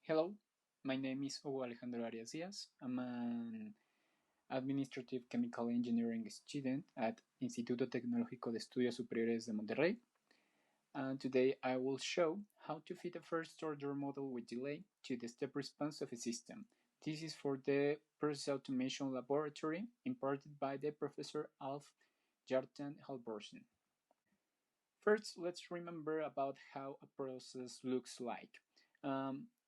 Hello, my name is Hugo Alejandro Arias Diaz. I'm an administrative chemical engineering student at Instituto Tecnológico de Estudios Superiores de Monterrey. And today I will show how to fit a first order model with delay to the step response of a system. This is for the process automation laboratory imparted by the Professor Alf Jartan Halvorsen. First, let's remember about how a process looks like.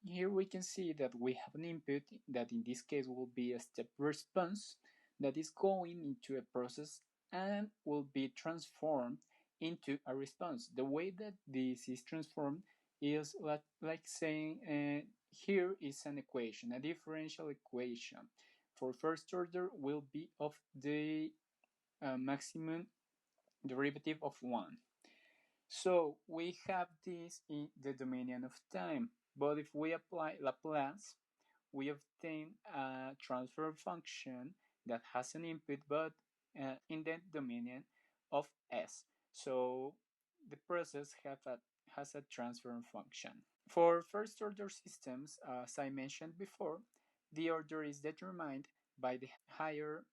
Here we can see that we have an input that in this case will be a step response that is going into a process and will be transformed into a response. The way that this is transformed is like saying here is an equation, a differential equation. For first order will be of the maximum derivative of 1. So we have this in the dominion of time, but if we apply Laplace, we obtain a transfer function that has an input but in the dominion of S. So the process has a transfer function. For first order systems, as I mentioned before, the order is determined by the higher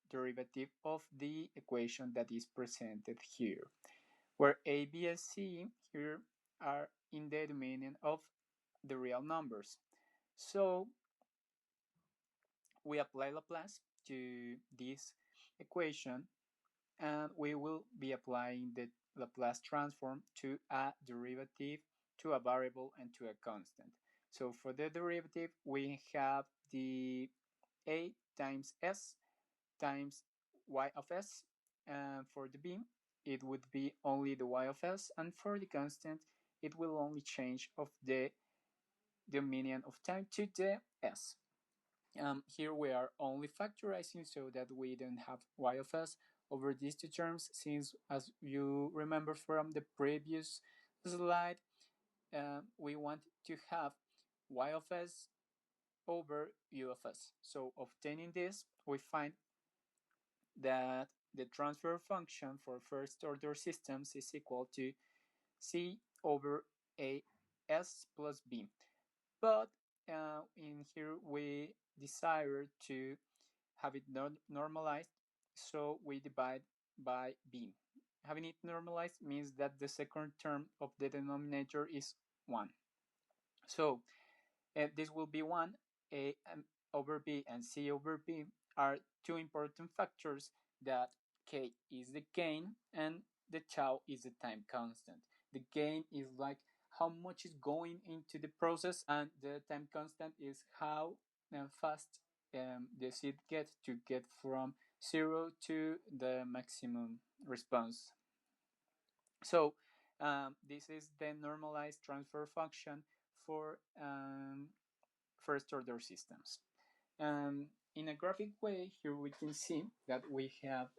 derivative of the equation that is presented here, where A, B, and C here are in the dominion of the real numbers. So we apply Laplace to this equation and we will be applying the Laplace transform to a derivative, to a variable, and to a constant. So for the derivative, we have the A times S times y of s, and for the b, it would be only the y of s, and for the constant, it will only change of the dominion of time to the s. Here we are only factorizing so that we don't have y of s over these two terms, since as you remember from the previous slide, we want to have y of s over u of s. So obtaining this, we find that the transfer function for first order systems is equal to c over a s plus b. But in here we desire to have it normalized, so we divide by b. Having it normalized means that the second term of the denominator is 1. So this will be 1, a over b and c over b are two important factors that k is the gain and the tau is the time constant. The gain is like how much is going into the process, and the time constant is how fast the seed get from 0 to the maximum response. So this is the normalized transfer function for first order systems. In a graphic way, here we can see that we have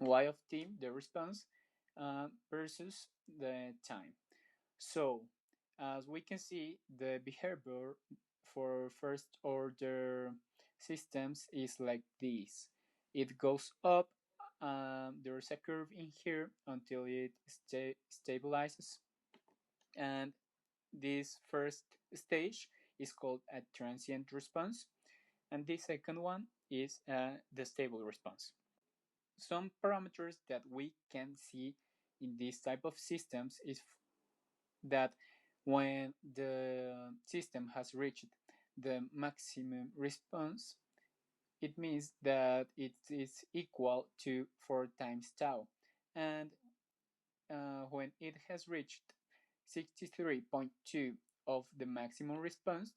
y of t, the response, versus the time. So as we can see, the behavior for first order systems is like this. It goes up, there's a curve in here until it stabilizes, and this first stage is called a transient response, and the second one is the stable response. Some parameters that we can see in this type of systems is that when the system has reached the maximum response, it means that it is equal to 4 times tau. And when it has reached 63.2 of the maximum response,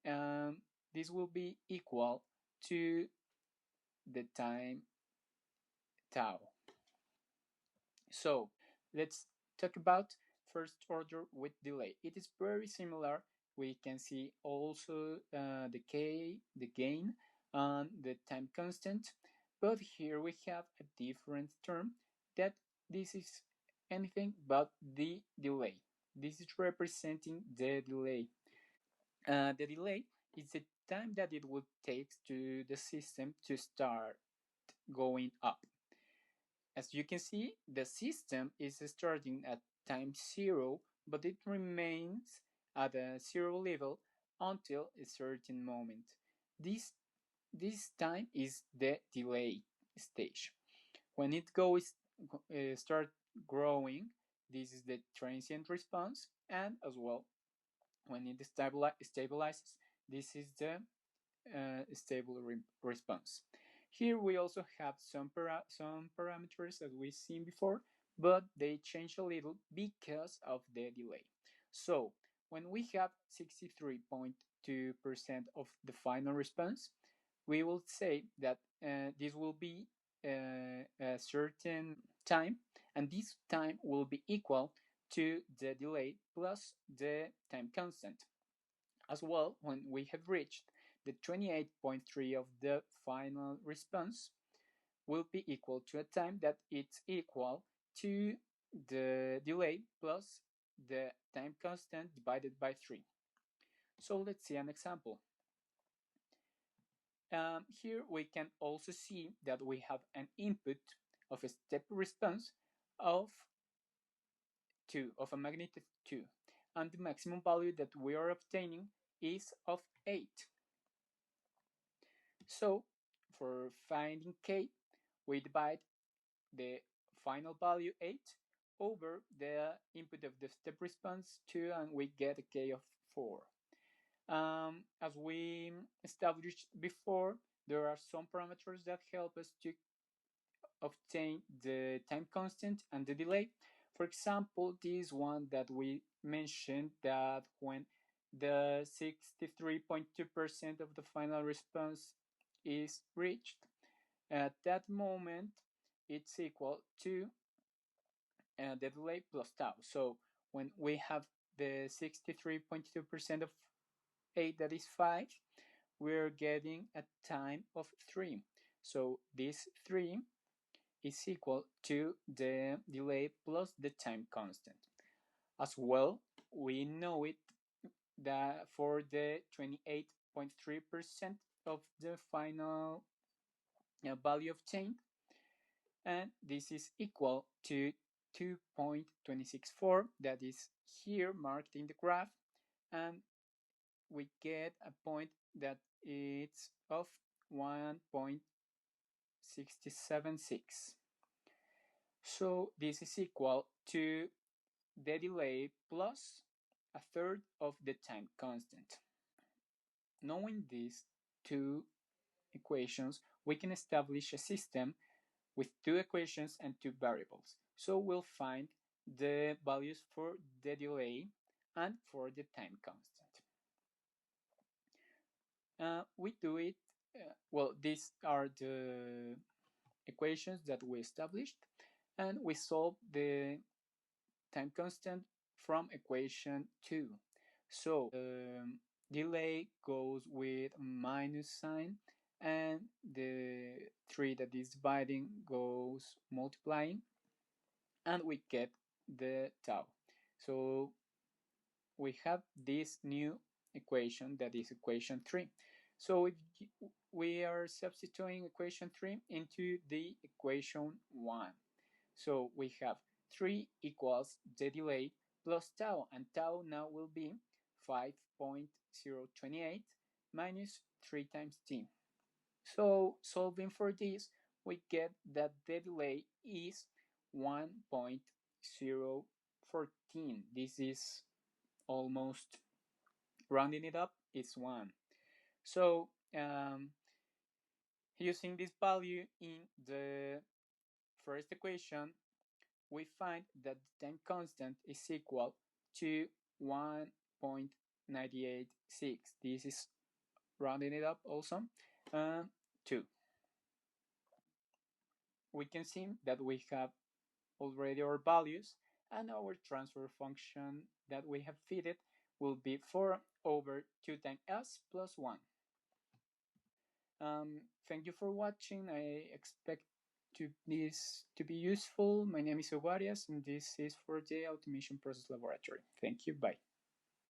this will be equal to the time tau. So let's talk about first order with delay. It is very similar. We can see also the k, the gain, and the time constant, but here we have a different term that this is anything but the delay. This is representing the delay. The delay is the time that it would take to the system to start going up. As you can see, the system is starting at time 0, but it remains at a zero level until a certain moment. This, this time is the delay stage. When it goes start growing, this is the transient response, and as well, when it stabilizes, this is the stable response. Here we also have some parameters that we've seen before, but they change a little because of the delay. So when we have 63.2% of the final response, we will say that this will be a certain time, and this time will be equal to the delay plus the time constant. As well, when we have reached the 28.3 of the final response, will be equal to a time that it's equal to the delay plus the time constant divided by 3. So let's see an example. Here we can also see that we have an input of a step response of 2, of a magnitude 2, and the maximum value that we are obtaining is of 8. So for finding k, we divide the final value 8 over the input of the step response 2, and we get a k of 4. As we established before, there are some parameters that help us to obtain the time constant and the delay. For example, this one that we mentioned, that when the 63.2% of the final response is reached, at that moment it's equal to the delay plus tau. So when we have the 63.2% of 8, that is 5, we're getting a time of 3. So this 3 is equal to the delay plus the time constant. As well, we know it that for the 28.3% of the final value obtained, and this is equal to 2.264, that is here marked in the graph, and we get a point that it's of 1.676. So this is equal to the delay plus a third of the time constant. Knowing these two equations, we can establish a system with two equations and two variables. So we'll find the values for the delay and for the time constant. We do it, well, these are the equations that we established, and we solve the time constant from equation 2. So the delay goes with minus sign, and the 3 that is dividing goes multiplying, and we get the tau. So we have this new equation that is equation 3. So if we are substituting equation 3 into the equation 1. So we have 3 equals the delay plus tau, and tau now will be 5.028 minus 3 times t. So solving for this, we get that the delay is 1.014. This is almost, rounding it up, it's 1. So using this value in the first equation, we find that the time constant is equal to 1.986. This is, rounding it up also, 2. We can see that we have already our values, and our transfer function that we have fitted will be 4 over 2 times s plus 1. Thank you for watching. I expect this to be useful. My name is Ovarias, and this is for the Automation Process Laboratory. Thank you. Bye.